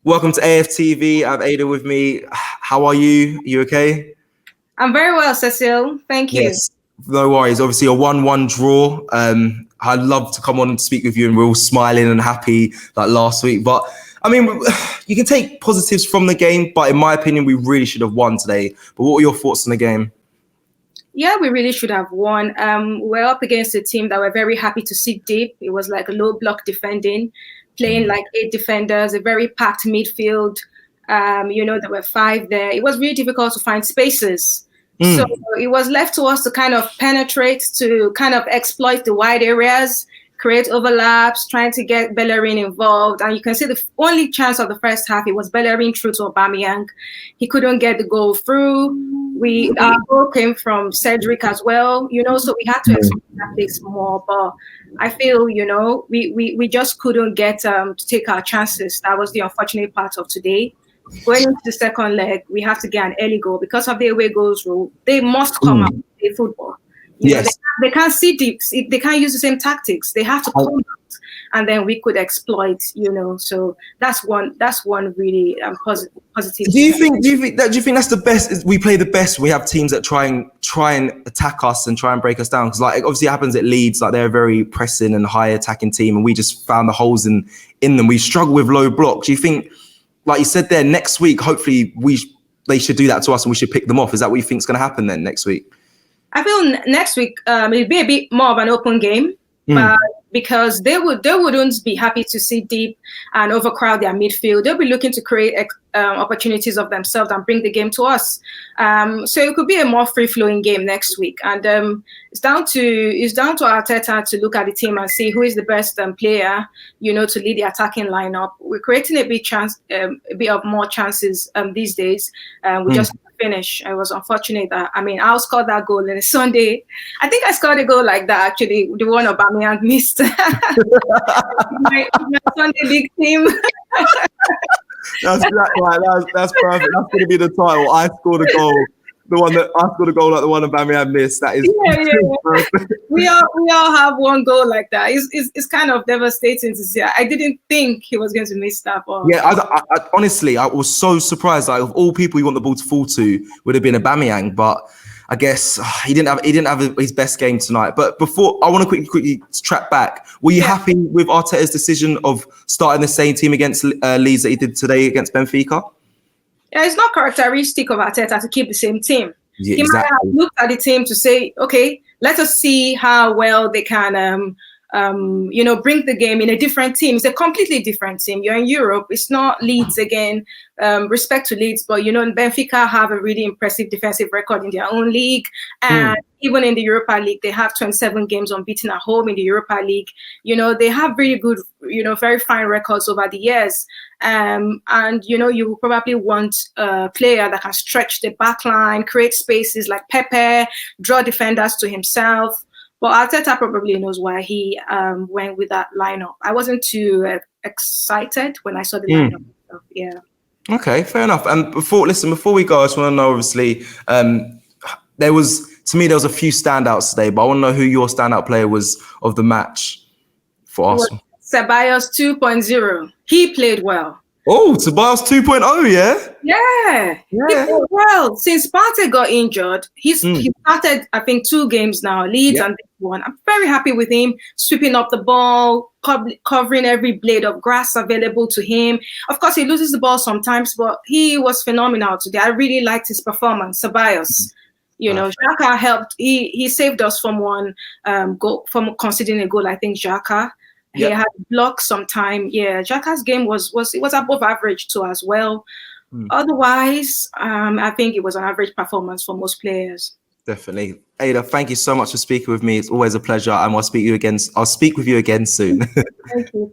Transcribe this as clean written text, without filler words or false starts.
Welcome to AFTV. I have Ada with me. How are you? You okay? I'm very well, Cecile. Thank you. Yes, no worries. Obviously, a 1-1 draw. I'd love to come on and speak with you, and we're all smiling and happy like last week. But I mean, you can take positives from the game, but in my opinion, we really should have won today. But what were your thoughts on the game? Yeah, we really should have won. We're up against a team that we're very happy to see deep. It was like a low block defending, playing like 8 defenders, a very packed midfield. There were 5 there. It was really difficult to find spaces. So it was left to us to kind of penetrate, to kind of exploit the wide areas, create overlaps, trying to get Bellerin involved. And you can see the only chance of the first half, it was Bellerin through to Aubameyang. He couldn't get the goal through. Our goal came from Cedric as well, so we had to explore tactics more. But I feel, we just couldn't get to take our chances. That was the unfortunate part of today. Going into the second leg, we have to get an early goal because of the away goals rule. They must come out and play football. They can't see deep. They can't use the same tactics. They have to come out, and then we could exploit. So that's one really positive. Do you think that's the best? We play the best. We have teams that try and attack us and try and break us down. Because like obviously it happens at Leeds. Like they're a very pressing and high attacking team, and we just found the holes in them. We struggle with low blocks. Do you think, like you said there, next week hopefully they should do that to us and we should pick them off? Is that what you think is going to happen then next week? I feel next week it'll be a bit more of an open game, because they wouldn't be happy to sit deep and overcrowd their midfield. They'll be looking to create opportunities of themselves and bring the game to us. So it could be a more free-flowing game next week. And it's down to Arteta to look at the team and see who is the best player, to lead the attacking lineup. We're creating a bit of more chances these days. We just finish. I was unfortunate that I scored that goal on a Sunday. I think I scored a goal like that actually, the one Aubameyang missed. my Sunday league team. That's right. That's perfect. That's going to be the title. I scored a goal. Like the one Aubameyang missed. That is perfect. We all have one goal like that. It's kind of devastating to see. I didn't think he was going to miss that ball. Yeah, I honestly, I was so surprised. Like of all people you want the ball to fall to, would have been Aubameyang, but I guess he didn't have his best game tonight. But before, I want to quickly track back. Were you happy with Arteta's decision of starting the same team against Leeds that he did today against Benfica? Yeah, it's not characteristic of Arteta to keep the same team. Yeah, he might have looked at the team to say, okay, let us see how well they can bring the game in a different team. It's a completely different team. You're in Europe. It's not Leeds again. Respect to Leeds, but Benfica have a really impressive defensive record in their own league, and even in the Europa League, they have 27 games unbeaten at home in the Europa League. They have really good, very fine records over the years. And you will probably want a player that can stretch the back line, create spaces like Pepe, draw defenders to himself. But Arteta probably knows why he went with that lineup. I wasn't too excited when I saw the lineup. So, yeah. Okay, fair enough. And before we go, I just want to know, obviously, there was a few standouts today, but I want to know who your standout player was of the match for Arsenal. Ceballos 2.0. He played well. Oh, Ceballos 2.0, yeah? Yeah. He played well. Since Partey got injured, he started, I think, 2 games now, Leeds and this one. I'm very happy with him, sweeping up the ball, covering every blade of grass available to him. Of course, he loses the ball sometimes, but he was phenomenal today. I really liked his performance, Ceballos. Xhaka helped. He saved us from one goal, from conceding a goal, I think, Xhaka. He had blocked some time. Yeah, Xhaka's game was above average too as well. Otherwise, I think it was an average performance for most players. Definitely. Ada, thank you so much for speaking with me. It's always a pleasure, and I'll speak with you again soon. Thank you.